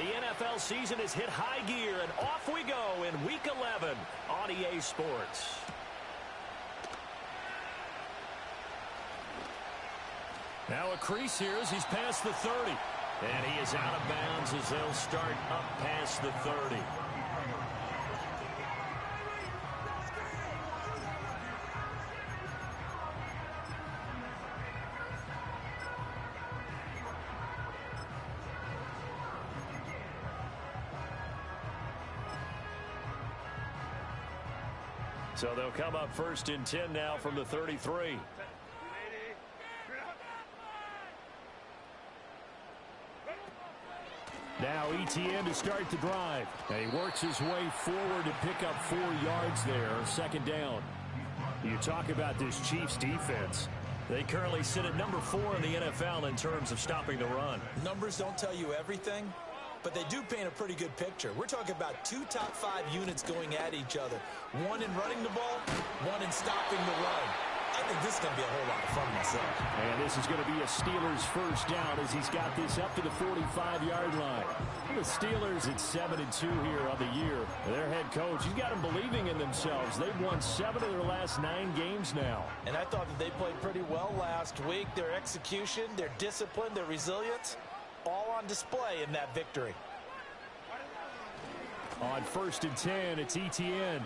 The NFL season has hit high gear, and off we go in Week 11 on EA Sports. Now a crease here as he's past the 30. And he is out of bounds as they'll start up past the 30. So they'll come up 1st and 10 now from the 33. Now Etienne to start the drive. And he works his way forward to pick up 4 yards there, 2nd down. You talk about this Chiefs defense. They currently sit at number 4 in the NFL in terms of stopping the run. Numbers don't tell you everything, but they do paint a pretty good picture. We're talking about 2 top 5 units going at each other. One in running the ball, one in stopping the run. I think this is going to be a whole lot of fun myself. And this is going to be a Steelers 1st down as he's got this up to the 45-yard line. The Steelers at 7-2 here on the year. Their head coach, he's got them believing in themselves. They've won 7 of their last 9 games now. And I thought that they played pretty well last week. Their execution, their discipline, their resilience, all on display in that victory. On 1st and 10, it's Etienne.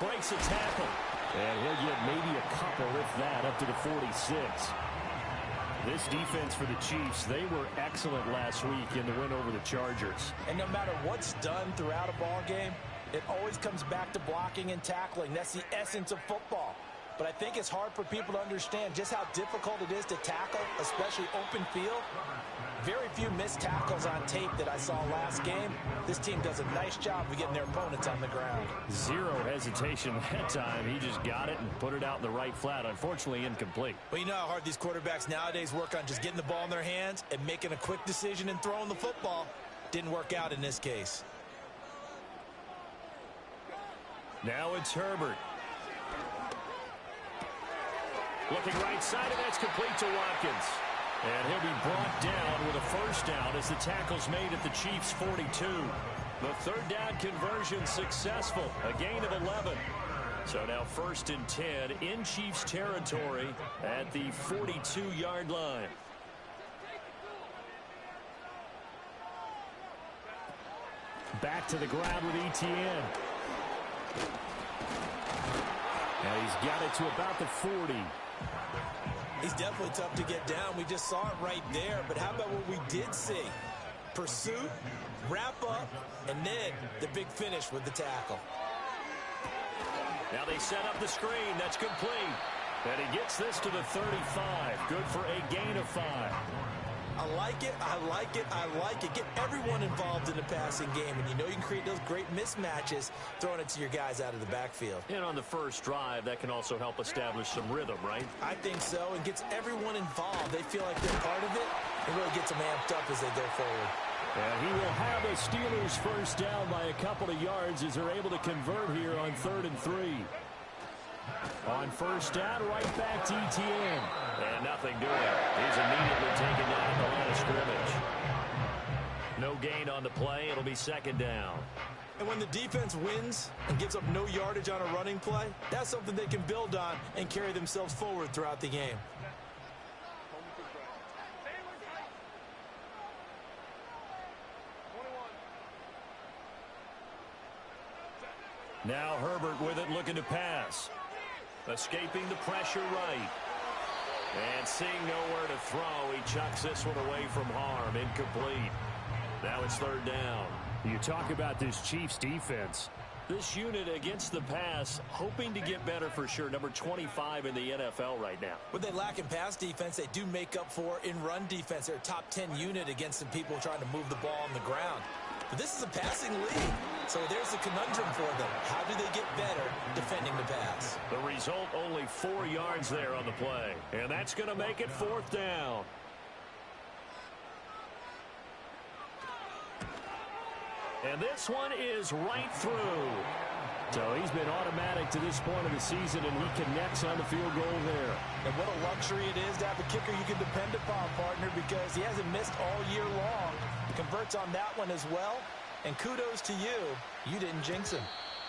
Breaks a tackle. And he'll get maybe a couple, if that, up to the 46. This defense for the Chiefs, they were excellent last week in the win over the Chargers. And no matter what's done throughout a ball game, it always comes back to blocking and tackling. That's the essence of football. But I think it's hard for people to understand just how difficult it is to tackle, especially open field. Very few missed tackles on tape that I saw last game. This team does a nice job of getting their opponents on the ground. 0 hesitation that time. He just got it and put it out in the right flat. Unfortunately, incomplete. Well, you know how hard these quarterbacks nowadays work on just getting the ball in their hands and making a quick decision and throwing the football. Didn't work out in this case. Now it's Herbert. Looking right side, and that's complete to Watkins. And he'll be brought down with a 1st down as the tackle's made at the Chiefs' 42. The 3rd down conversion successful, a gain of 11. So now 1st and 10 in Chiefs territory at the 42-yard line. Back to the ground with Etienne. And he's got it to about the 40. He's definitely tough to get down. We just saw it right there. But how about what we did see? Pursuit, wrap up, and then the big finish with the tackle. Now they set up the screen. That's complete. And he gets this to the 35. Good for a gain of 5. I like it, I like it, I like it. Get everyone involved in the passing game, and you know you can create those great mismatches throwing it to your guys out of the backfield. And on the first drive, that can also help establish some rhythm, right? I think so, and gets everyone involved. They feel like they're part of it, and really gets them amped up as they go forward. And he will have a Steelers 1st down by a couple of yards as they're able to convert here on 3rd and 3. On 1st down, right back to Etienne. And nothing doing. He's immediately taken down at the line of scrimmage. No gain on the play. It'll be 2nd down. And when the defense wins and gives up no yardage on a running play, that's something they can build on and carry themselves forward throughout the game. Now Herbert with it, looking to pass. Escaping the pressure right. And seeing nowhere to throw, he chucks this one away from harm. Incomplete. Now it's 3rd down. You talk about this Chiefs defense. This unit against the pass, hoping to get better for sure. Number 25 in the NFL right now. What they lack in pass defense, they do make up for in run defense. They're a top 10 unit against some people trying to move the ball on the ground. But this is a passing league. So there's a conundrum for them. How do they get better defending the pass? The result, only 4 yards there on the play. And that's going to make it 4th down. And this one is right through. So he's been automatic to this point of the season, and he connects on the field goal there. And what a luxury it is to have a kicker you can depend upon, partner, because he hasn't missed all year long. Converts on that one as well. And kudos to you. You didn't jinx him.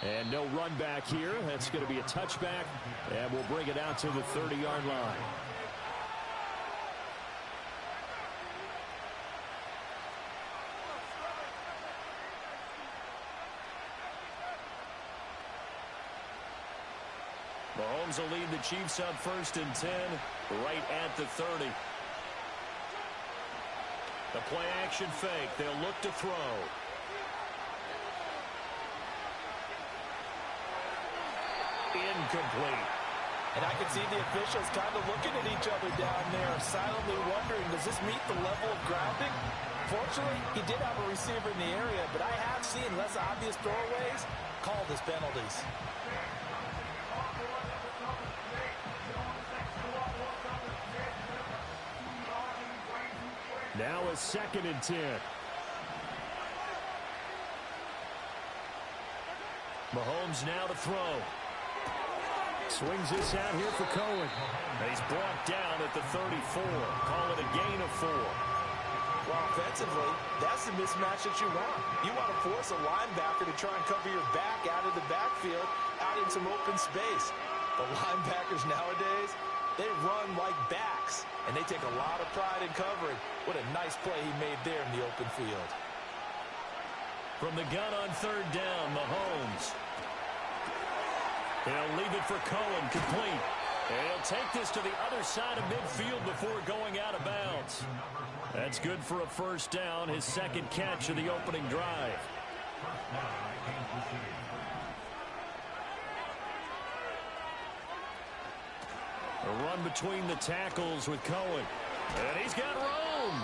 And no run back here. That's going to be a touchback, and we'll bring it out to the 30-yard line. Mahomes will lead the Chiefs up 1st and 10, right at the 30. The play-action fake. They'll look to throw. Incomplete. And I can see the officials kind of looking at each other down there, silently wondering, does this meet the level of grounding? Fortunately, he did have a receiver in the area, but I have seen less obvious throwaways called as penalties. Now a 2nd and 10. Mahomes now to throw. Swings this out here for Cohen. He's brought down at the 34. Call it a gain of 4. Well, offensively, that's the mismatch that you want. You want to force a linebacker to try and cover your back out of the backfield, out in some open space. The linebackers nowadays, they run like backs, and they take a lot of pride in covering. What a nice play he made there in the open field. From the gun on 3rd down, Mahomes. He'll leave it for Cohen, complete. And he'll take this to the other side of midfield before going out of bounds. That's good for a 1st down, his 2nd catch of the opening drive. A run between the tackles with Cohen. And he's got room.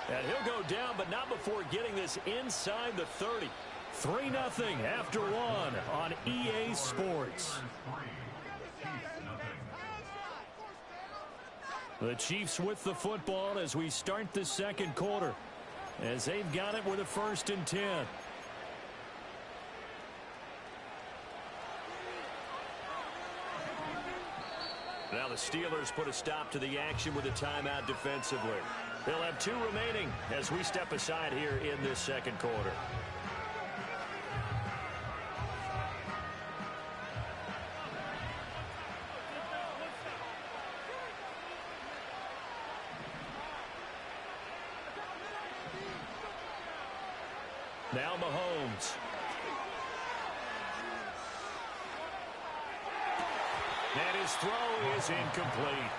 And he'll go down, but not before getting this inside the 30. 3-0 after 1 on EA Sports. The Chiefs with the football as we start the 2nd quarter, as they've got it with a 1st and 10. Now the Steelers put a stop to the action with a timeout defensively. They'll have 2 remaining as we step aside here in this 2nd quarter. Now Mahomes. And his throw is incomplete.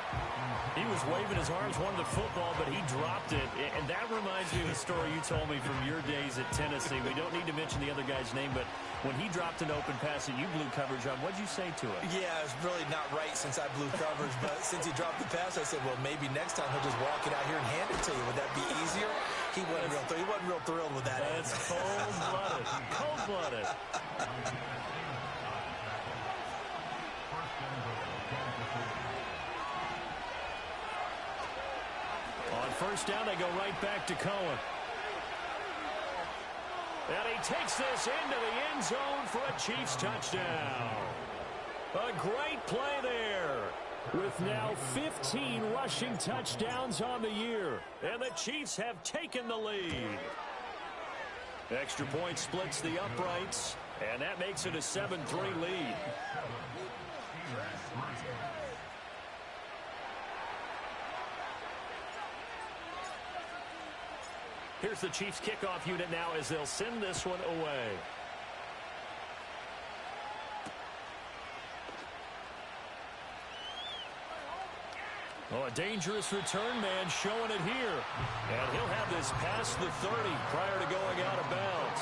He was waving his arms, wanted the football, but he dropped it. And that reminds me of a story you told me from your days at Tennessee. We don't need to mention the other guy's name, but when he dropped an open pass that you blew coverage on, what'd you say to him? Yeah, it's really not right since I blew coverage, but since he dropped the pass, I said, well, maybe next time he'll just walk it out here and hand it to you. Would that be easier? He wasn't real thrilled with that. That's cold-blooded. Cold-blooded. On 1st down, they go right back to Cohen. And he takes this into the end zone for a Chiefs touchdown. A great play there, with now 15 rushing touchdowns on the year. And the Chiefs have taken the lead. Extra point splits the uprights, and that makes it a 7-3 lead. Here's the Chiefs kickoff unit now as they'll send this one away. Oh, a dangerous return man showing it here. And he'll have this past the 30 prior to going out of bounds.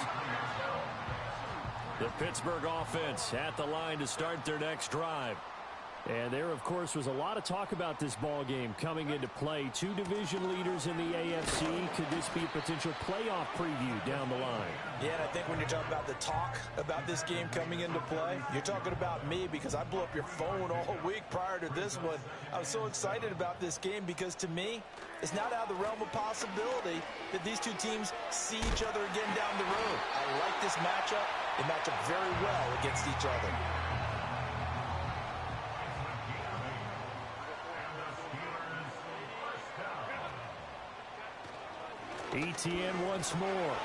The Pittsburgh offense at the line to start their next drive. And there, of course, was a lot of talk about this ball game coming into play. 2 division leaders in the AFC. Could this be a potential playoff preview down the line? Yeah, and I think when you're talking about the talk about this game coming into play, you're talking about me because I blew up your phone all week prior to this one. I was so excited about this game because, to me, it's not out of the realm of possibility that these 2 teams see each other again down the road. I like this matchup. They match up very well against each other. ETN once more.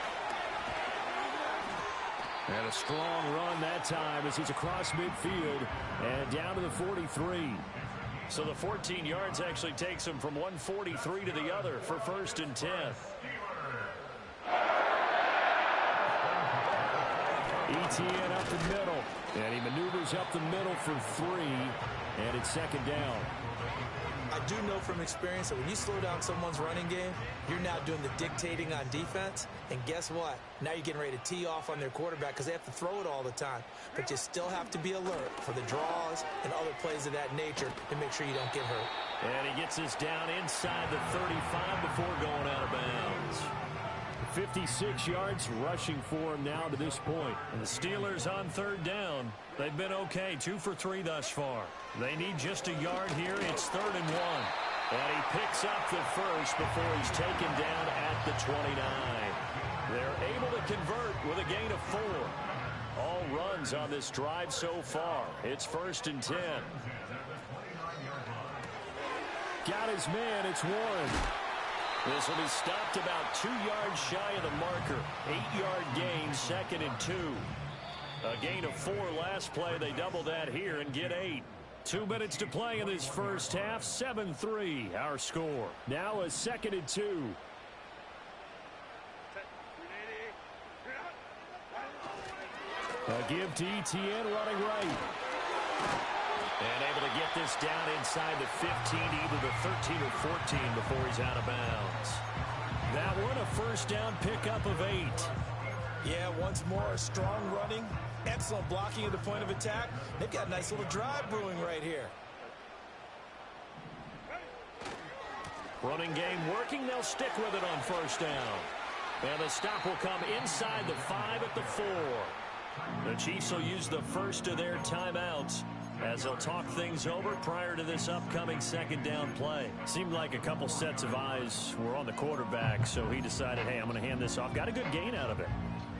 And a strong run that time as he's across midfield and down to the 43. So the 14 yards actually takes him from 143 to the other for 1st and 10. ETN up the middle. And he maneuvers up the middle for 3. And it's 2nd down. I do know from experience that when you slow down someone's running game, you're now doing the dictating on defense. And guess what? Now you're getting ready to tee off on their quarterback because they have to throw it all the time. But you still have to be alert for the draws and other plays of that nature to make sure you don't get hurt. And he gets us down inside the 35 before going out of bounds. 56 yards rushing for him now to this point. And the Steelers on 3rd down. They've been okay, 2 for 3 thus far. They need just a yard here. It's 3rd and 1. And he picks up the first before he's taken down at the 29. They're able to convert with a gain of 4. All runs on this drive so far. It's 1st and 10. Got his man. It's Warren. This will be stopped about 2 yards shy of the marker. 8-yard gain, 2nd and 2. A gain of 4 last play. They double that here and get 8. 2 minutes to play in this first half. 7-3 our score. Now a 2nd and 2. A give to ETN running right. And able to get this down inside the 15, either the 13 or 14 before he's out of bounds. That one a 1st down pickup of 8. Yeah, once more, strong running, excellent blocking at the point of attack. They've got a nice little drive brewing right here. Running game working. They'll stick with it on 1st down. And the stop will come inside the 5 at the 4. The Chiefs will use the first of their timeouts as they'll talk things over prior to this upcoming 2nd down play. Seemed like a couple sets of eyes were on the quarterback, so he decided, hey, I'm going to hand this off. Got a good gain out of it.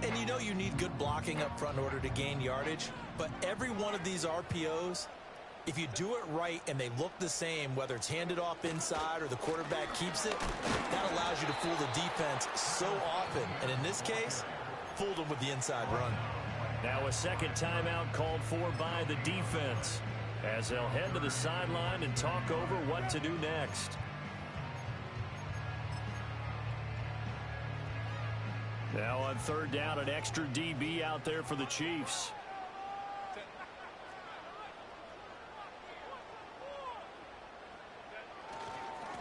And you know you need good blocking up front in order to gain yardage, but every one of these RPOs, if you do it right and they look the same, whether it's handed off inside or the quarterback keeps it, that allows you to fool the defense so often. And in this case, fooled them with the inside run. Now a 2nd timeout called for by the defense as they'll head to the sideline and talk over what to do next. Now on 3rd down, an extra DB out there for the Chiefs.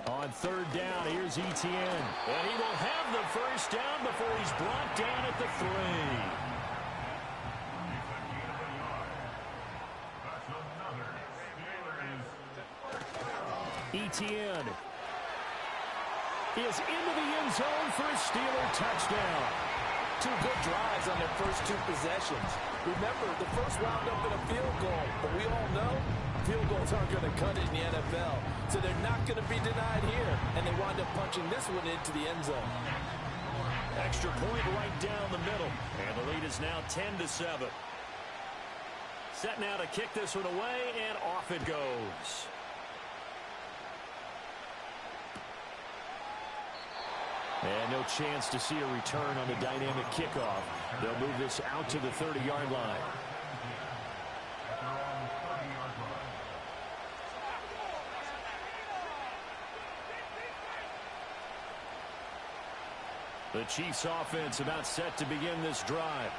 On 3rd down, here's ETN. And he will have the 1st down before he's brought down at the 3. ETN is into the end zone for a Steeler touchdown. 2 good drives on their first 2 possessions. Remember, the first wound up in a field goal, but we all know field goals aren't going to cut it in the NFL. So they're not going to be denied here, and they wind up punching this one into the end zone. Extra point right down the middle, and the lead is now 10-7. Set now to kick this one away, and off it goes. And no chance to see a return on the dynamic kickoff. They'll move this out to the 30-yard line. The Chiefs offense about set to begin this drive.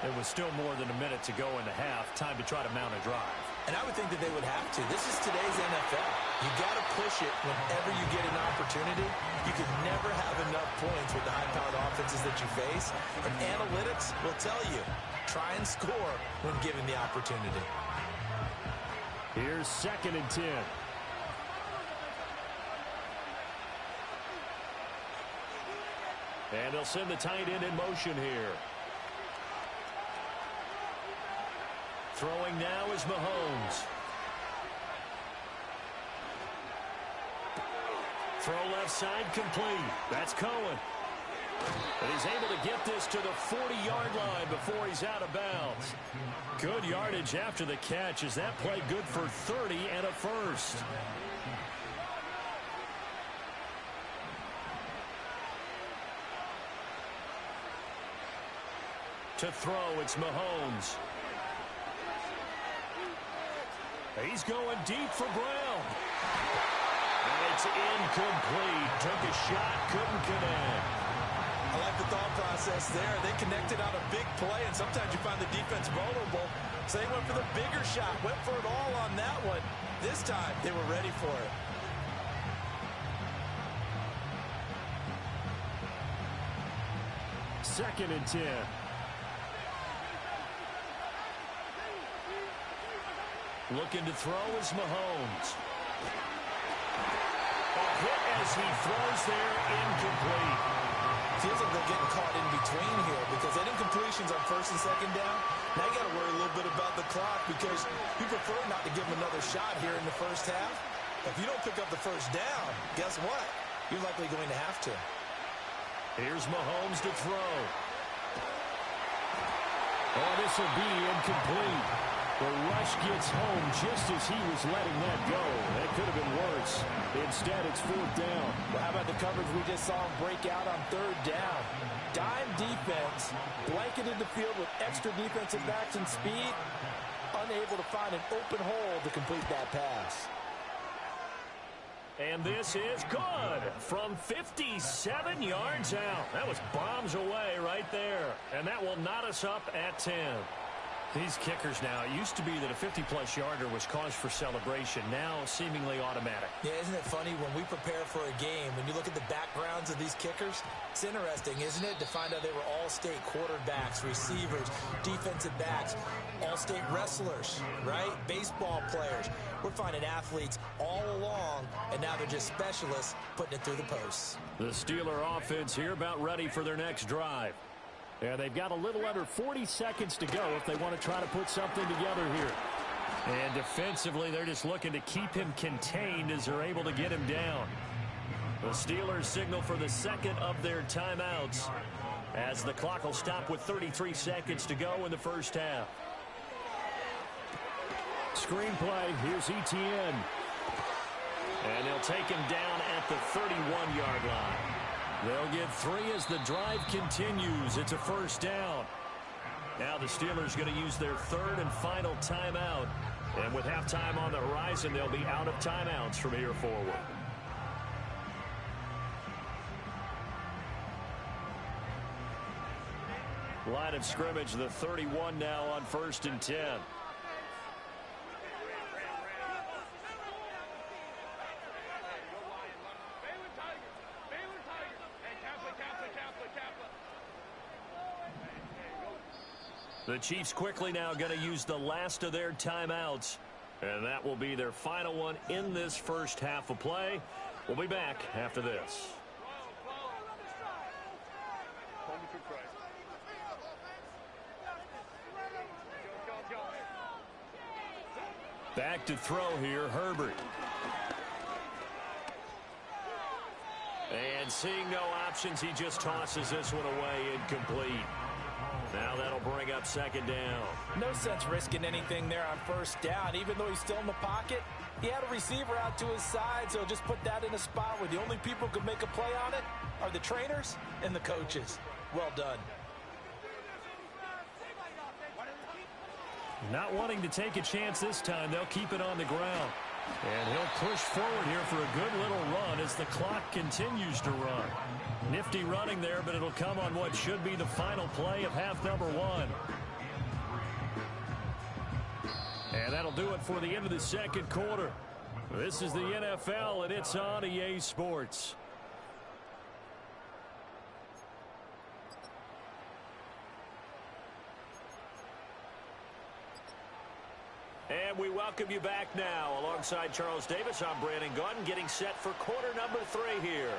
It was still more than a minute to go in the half. Time to try to mount a drive. And I would think that they would have to. This is today's NFL. You got to push it whenever you get an opportunity. You can never have enough points with the high-powered offenses that you face. And analytics will tell you, try and score when given the opportunity. Here's 2nd and 10. And they'll send the tight end in motion here. Throwing now is Mahomes. Throw left side complete. That's Cohen. And he's able to get this to the 40-yard line before he's out of bounds. Good yardage after the catch. Is that play good for 30 and a first? To throw, it's Mahomes. He's going deep for Brown. And it's incomplete. Took a shot, couldn't connect. I like the thought process there. They connected on a big play, and sometimes you find the defense vulnerable. So they went for the bigger shot, went for it all on that one. This time, they were ready for it. Second and 10. Looking to throw is Mahomes. A hit as he throws there, incomplete. Feels like they're getting caught in between here because they didn't completions on first and second down. Now you got to worry a little bit about the clock because you prefer not to give them another shot here in the first half. If you don't pick up the first down, guess what? You're likely going to have to. Here's Mahomes to throw. Oh, this will be incomplete. The rush gets home just as he was letting that go. That could have been worse. Instead, it's fourth down. Well, how about the coverage we just saw him break out on third down? Dime defense, blanketed the field with extra defensive backs and speed, unable to find an open hole to complete that pass. And this is good from 57 yards out. That was bombs away right there. And that will knot us up at 10. These kickers now, it used to be that a 50-plus yarder was cause for celebration. Now seemingly automatic. Yeah, isn't it funny when we prepare for a game, when you look at the backgrounds of these kickers, it's interesting, isn't it, to find out they were all-state quarterbacks, receivers, defensive backs, all-state wrestlers, right? Baseball players. We're finding athletes all along, and now they're just specialists putting it through the posts. The Steeler offense here about ready for their next drive. Yeah, they've got a little under 40 seconds to go if they want to try to put something together here. And defensively, they're just looking to keep him contained as they're able to get him down. The Steelers signal for the second of their timeouts as the clock will stop with 33 seconds to go in the first half. Screenplay, here's Etienne. And they'll take him down at the 31-yard line. They'll get 3 as the drive continues. It's a first down. Now the Steelers going to use their third and final timeout. And with halftime on the horizon, they'll be out of timeouts from here forward. Line of scrimmage, the 31 now on 1st and 10. The Chiefs quickly now going to use the last of their timeouts. And that will be their final one in this first half of play. We'll be back after this. Back to throw here, Herbert. And seeing no options, he just tosses this one away, incomplete. Now that'll bring up second down. No sense risking anything there on first down. Even though he's still in the pocket, he had a receiver out to his side, so just put that in a spot where the only people who can make a play on it are the trainers and the coaches. Well done. Not wanting to take a chance this time, they'll keep it on the ground. And he'll push forward here for a good little run as the clock continues to run. Nifty running there, but it'll come on what should be the final play of half number 1. And that'll do it for the end of the second quarter. This is the NFL, and it's on EA Sports. And we welcome you back now. Alongside Charles Davis, I'm Brandon Gaudin, getting set for quarter number 3 here.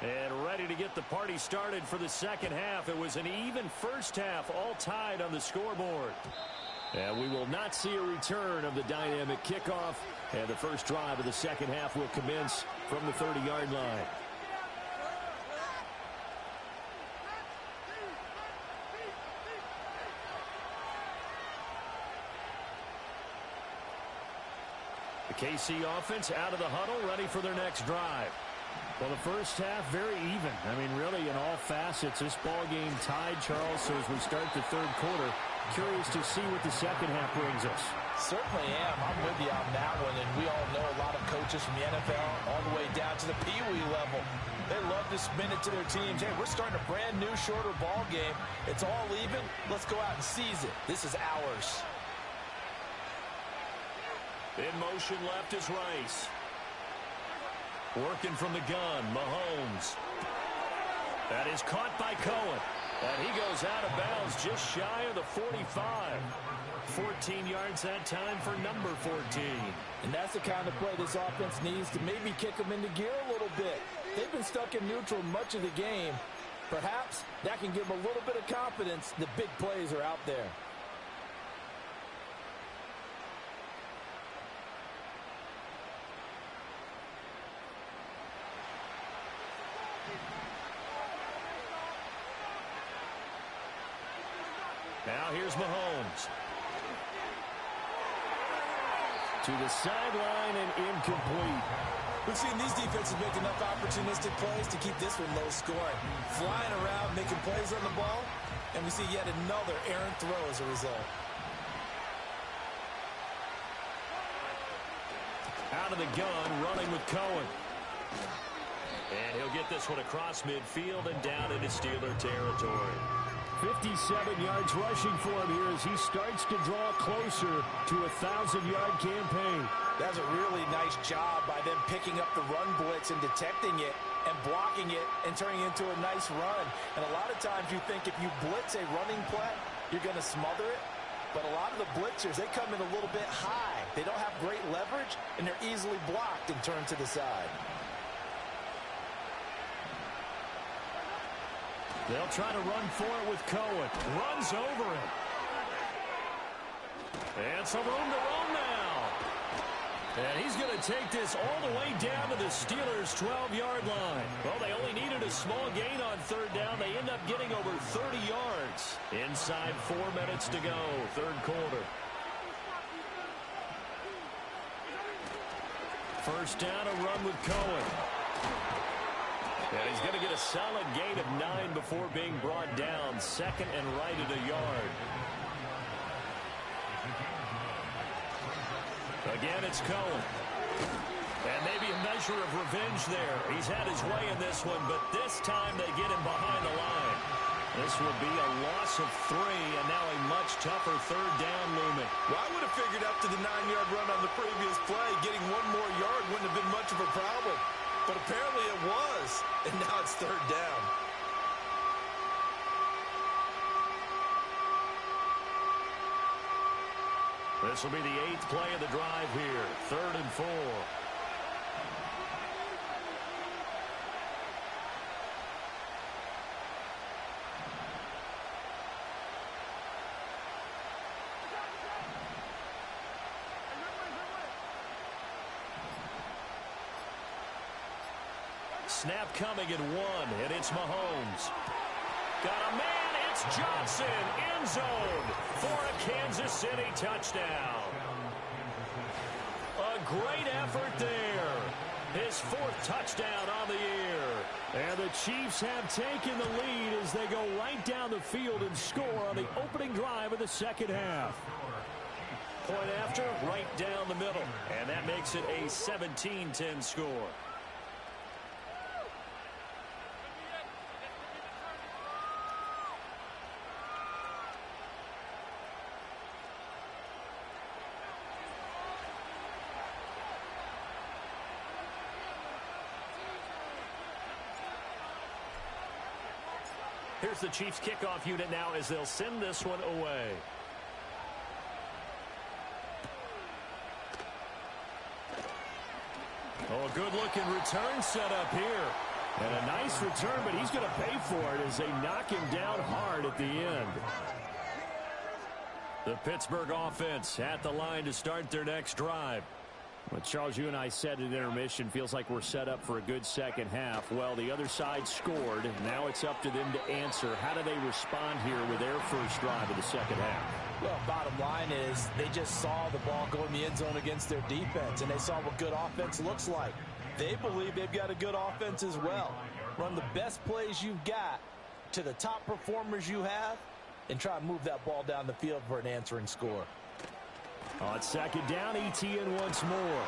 And ready to get the party started for the second half. It was an even first half, all tied on the scoreboard. And we will not see a return of the dynamic kickoff. And the first drive of the second half will commence from the 30-yard line. The KC offense out of the huddle, ready for their next drive. Well, the first half, very even. I mean, really, in all facets, this ball game tied, Charles. So as we start the third quarter, curious to see what the second half brings us. Certainly am. I'm with you on that one. And we all know a lot of coaches from the NFL all the way down to the Pee-wee level. They love to spin it to their teams. Hey, we're starting a brand new, shorter ball game. It's all even. Let's go out and seize it. This is ours. In motion left is Rice. Working from the gun, Mahomes. That is caught by Cohen. And he goes out of bounds just shy of the 45. 14 yards that time for number 14. And that's the kind of play this offense needs to maybe kick them into gear a little bit. They've been stuck in neutral much of the game. Perhaps that can give them a little bit of confidence that big plays are out there. Now here's Mahomes. To the sideline and incomplete. We've seen these defenses make enough opportunistic plays to keep this one low scoring. Flying around, making plays on the ball, and we see yet another errant throw as a result. Out of the gun, running with Cohen. And he'll get this one across midfield and down into Steeler territory. 57 yards rushing for him here as he starts to draw closer to a 1,000-yard campaign. That's a really nice job by them picking up the run blitz and detecting it and blocking it and turning it into a nice run. And a lot of times you think if you blitz a running play, you're going to smother it. But a lot of the blitzers, they come in a little bit high. They don't have great leverage, and they're easily blocked and turned to the side. They'll try to run for it with Cohen. Runs over him. And some room to run now. And he's going to take this all the way down to the Steelers' 12-yard line. Well, they only needed a small gain on third down. They end up getting over 30 yards. Inside 4 minutes to go, third quarter. First down, a run with Cohen. And he's going to get a solid gain of 9 before being brought down. Second and right at a yard. Again, it's Cohen. And maybe a measure of revenge there. He's had his way in this one, but this time they get him behind the line. This will be a loss of 3, and now a much tougher third down looming. Well, I would have figured after the 9-yard run on the previous play, getting 1 more yard wouldn't have been much of a problem. But apparently it was, and now it's third down. This will be the 8th play of the drive here, 3rd and 4. Snap coming at 1, and it's Mahomes. Got a man, it's Johnson, end zone for a Kansas City touchdown. A great effort there. His 4th touchdown on the year. And the Chiefs have taken the lead as they go right down the field and score on the opening drive of the second half. Point after, right down the middle. And that makes it a 17-10 score. Here's the Chiefs kickoff unit now as they'll send this one away. Oh, a good-looking return set up here. And a nice return, but he's going to pay for it as they knock him down hard at the end. The Pittsburgh offense at the line to start their next drive. Well, Charles, you and I said at intermission, feels like we're set up for a good second half. Well, the other side scored. Now it's up to them to answer. How do they respond here with their first drive of the second half? Well, bottom line is they just saw the ball go in the end zone against their defense, and they saw what good offense looks like. They believe they've got a good offense as well. Run the best plays you've got to the top performers you have, and try to move that ball down the field for an answering score. On second down, Etienne once more.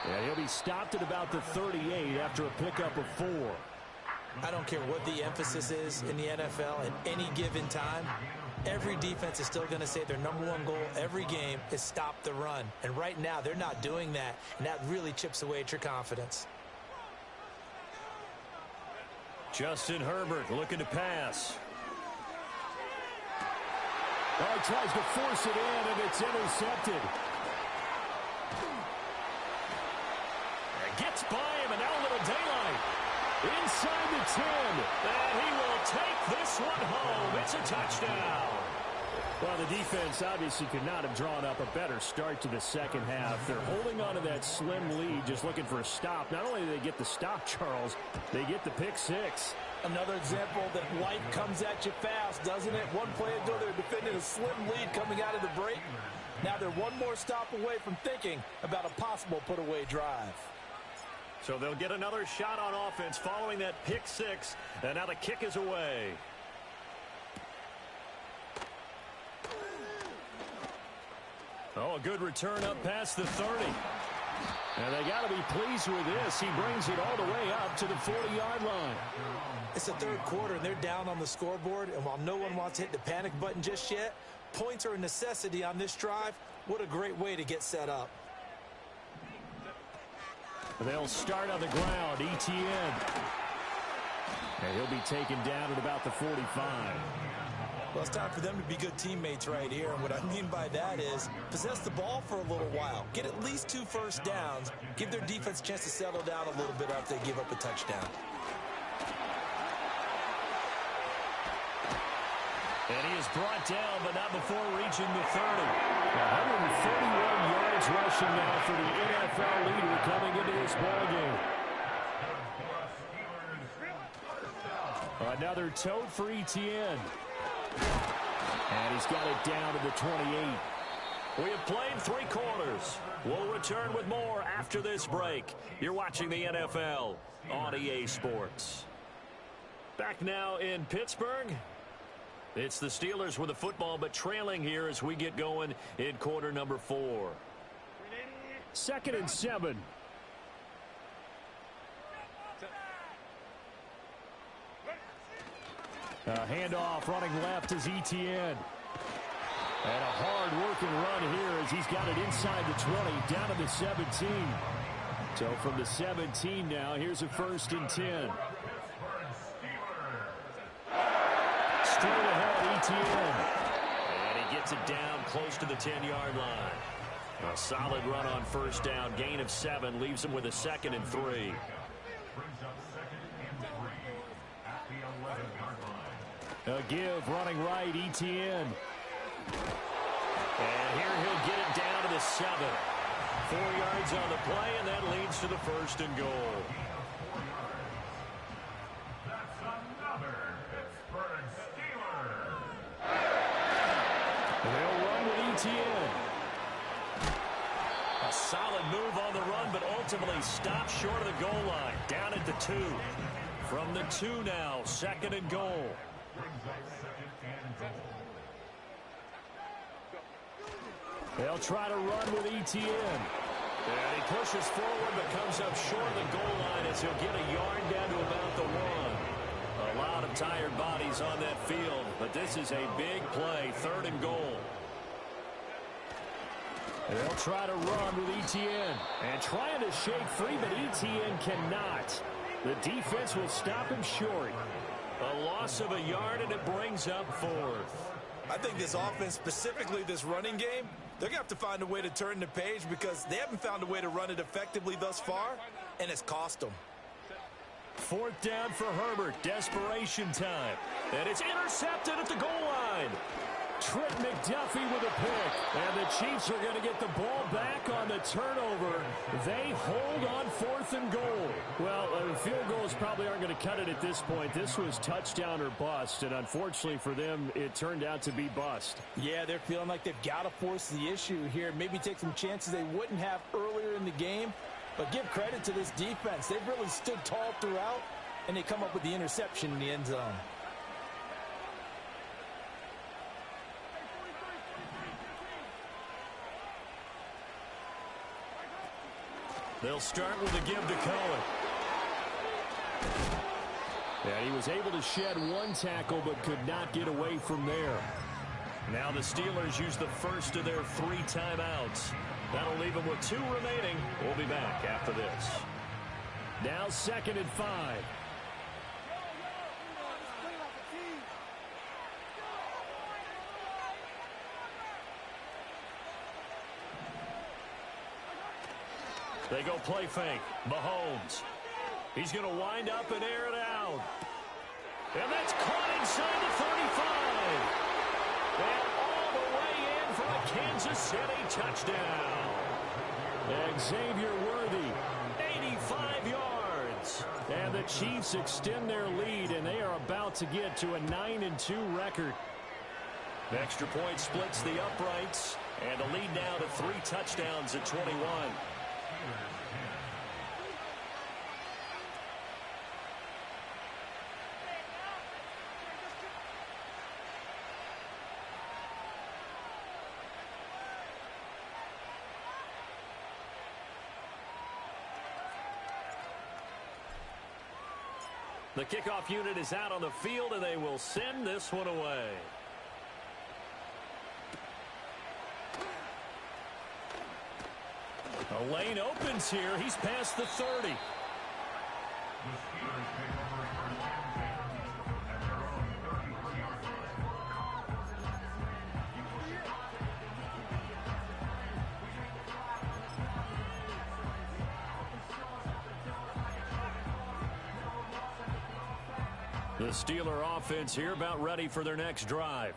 And he'll be stopped at about the 38 after a pickup of 4. I don't care what the emphasis is in the NFL at any given time. Every defense is still going to say their number one goal every game is stop the run. And right now, they're not doing that, and that really chips away at your confidence. Justin Herbert looking to pass. Oh, he tries to force it in, and it's intercepted. And gets by him, and now a little daylight. Inside the 10. And he will take this one home. It's a touchdown. Well, the defense obviously could not have drawn up a better start to the second half. They're holding on to that slim lead, just looking for a stop. Not only do they get the stop, Charles, they get the pick six. Another example that life comes at you fast, doesn't it? One play ago, they were defending a slim lead coming out of the break. Now they're one more stop away from thinking about a possible put-away drive. So they'll get another shot on offense following that pick six. And now the kick is away. Oh, a good return up past the 30. And they got to be pleased with this. He brings it all the way up to the 40-yard line. It's the third quarter, and they're down on the scoreboard. And while no one wants to hit the panic button just yet, points are a necessity on this drive. What a great way to get set up. They'll start on the ground. Etienne. And he'll be taken down at about the 45. Well, it's time for them to be good teammates right here. And what I mean by that is possess the ball for a little while. Get at least 2 first downs. Give their defense a chance to settle down a little bit after they give up a touchdown. And he is brought down, but not before reaching the 30. 141 yards rushing now for the NFL leader coming into this ballgame. Another tote for Etienne. And he's got it down to the 28. We have played 3 quarters. We'll return with more after this break. You're watching the NFL on EA Sports. Back now in Pittsburgh. It's the Steelers with the football, but trailing here as we get going in quarter number 4. 2nd and 7. Handoff running left is Etienne. And a hard-working run here as he's got it inside the 20, down to the 17. So from the 17 now, here's a 1st and 10. Straight ahead, Etienne. And he gets it down close to the 10-yard line. A solid run on first down. Gain of 7 leaves him with a 2nd and 3. A give running right, Etienne. And here he'll get it down to the 7. 4 yards on the play, and that leads to the 1st and goal. That's another Pittsburgh Steeler. They'll run with Etienne. A solid move on the run, but ultimately stopped short of the goal line. Down at the 2. From the 2 now, 2nd and goal. They'll try to run with Etienne. And he pushes forward but comes up short of the goal line as he'll get a yard down to about the 1. A lot of tired bodies on that field, but this is a big play, 3rd and goal. They'll try to run with Etienne. And trying to shake free, but Etienne cannot. The defense will stop him short. A loss of a yard, and it brings up 4th. I think this offense, specifically this running game, they're going to have to find a way to turn the page because they haven't found a way to run it effectively thus far, and it's cost them. 4th down for Herbert. Desperation time. And it's intercepted at the goal line. Trent McDuffie with a pick. And the Chiefs are going to get the ball back on the turnover. They hold on 4th and goal. Well, field goals probably aren't going to cut it at this point. This was touchdown or bust, and unfortunately for them, it turned out to be bust. Yeah, they're feeling like they've got to force the issue here. Maybe take some chances they wouldn't have earlier in the game. But give credit to this defense. They've really stood tall throughout, and they come up with the interception in the end zone. They'll start with a give to Cohen. And he was able to shed one tackle but could not get away from there. Now the Steelers use the first of their 3 timeouts. That'll leave them with 2 remaining. We'll be back after this. Now 2nd and 5. They go play fake. Mahomes. He's going to wind up and air it out. And that's caught inside the 35. And all the way in for a Kansas City touchdown. Xavier Worthy. 85 yards. And the Chiefs extend their lead, and they are about to get to a 9-2 record. Extra point splits the uprights. And the lead now to 3 touchdowns at 21. The kickoff unit is out on the field, and they will send this one away. A lane opens here. He's past the 30. The Steeler offense here about ready for their next drive.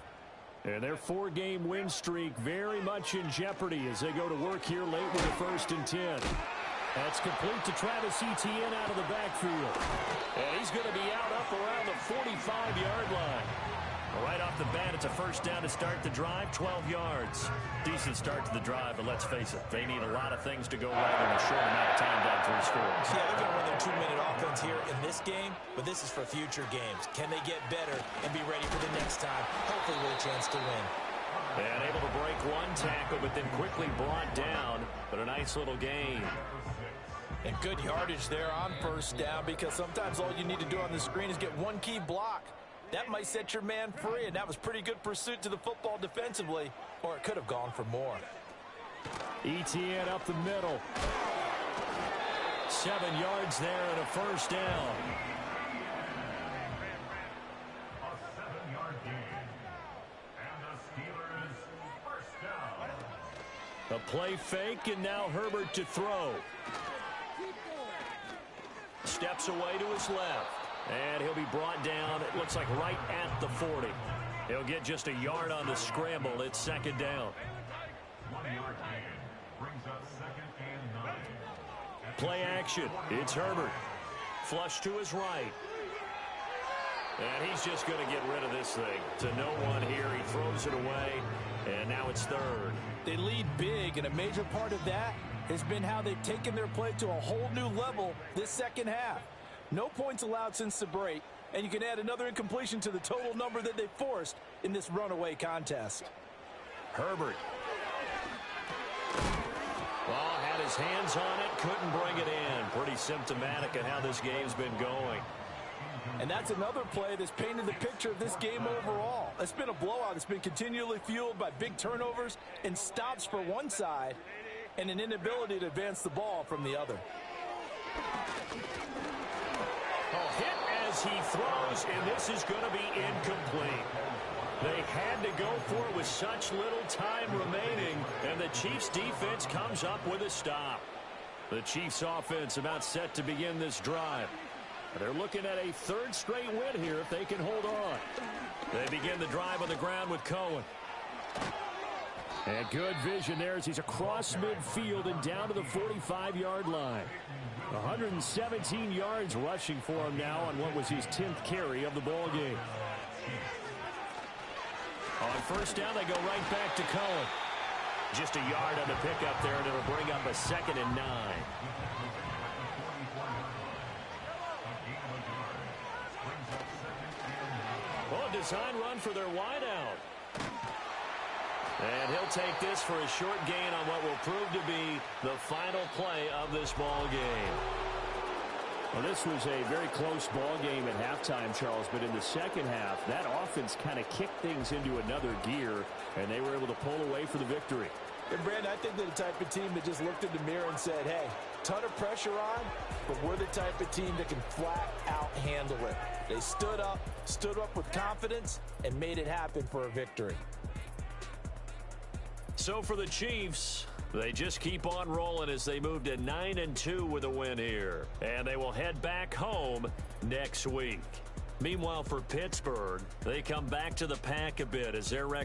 And their 4-game win streak very much in jeopardy as they go to work here late with a 1st and 10. That's complete to Travis Etienne out of the backfield. And he's going to be out up around the 45-yard line. Right off the bat, it's a 1st down to start the drive, 12 yards. Decent start to the drive, but let's face it, they need a lot of things to go right in a short amount of time down 3 scores. Yeah, they're going to run their 2-minute offense here in this game, but this is for future games. Can they get better and be ready for the next time, hopefully with a chance to win? And able to break 1 tackle, but then quickly brought down, but a nice little gain. And good yardage there on 1st down, because sometimes all you need to do on the screen is get 1 key block. That might set your man free, and that was pretty good pursuit to the football defensively, or it could have gone for more. Etienne up the middle. 7 yards there and a 1st down. A 7-yard gain. And the Steelers 1st down. A play fake, and now Herbert to throw. Steps away to his left. And he'll be brought down, it looks like right at the 40. He'll get just a yard on the scramble. It's 2nd down. 1-yard gain brings up 2nd and 9. Play action. It's Herbert. Flush to his right. And he's just going to get rid of this thing. To no one here. He throws it away. And now it's 3rd. They lead big, and a major part of that has been how they've taken their play to a whole new level this 2nd half. No points allowed since the break, and you can add another incompletion to the total number that they forced in this runaway contest. Herbert. Well, had his hands on it, couldn't bring it in. Pretty symptomatic of how this game's been going. And that's another play that's painted the picture of this game overall. It's been a blowout. It's been continually fueled by big turnovers and stops for one side and an inability to advance the ball from the other. Hit as he throws, and this is going to be incomplete. They had to go for it with such little time remaining, and the Chiefs' defense comes up with a stop. The Chiefs' offense about set to begin this drive. They're looking at a 3rd straight win here if they can hold on. They begin the drive on the ground with Cohen. And good vision there as he's across midfield and down to the 45-yard line. 117 yards rushing for him now on what was his 10th carry of the ball game. On first down, they go right back to Cohen. Just a yard on the pickup there, and it'll bring up a 2nd and 9. Oh, design run for their wideout. And he'll take this for a short gain on what will prove to be the final play of this ball game. Well, this was a very close ball game at halftime, Charles, but in the second half, that offense kind of kicked things into another gear, and they were able to pull away for the victory. And Brandon, I think they're the type of team that just looked in the mirror and said, hey, ton of pressure on, but we're the type of team that can flat out handle it. They stood up with confidence, and made it happen for a victory. So for the Chiefs, they just keep on rolling as they move to 9-2 with a win here. And they will head back home next week. Meanwhile, for Pittsburgh, they come back to the pack a bit as their record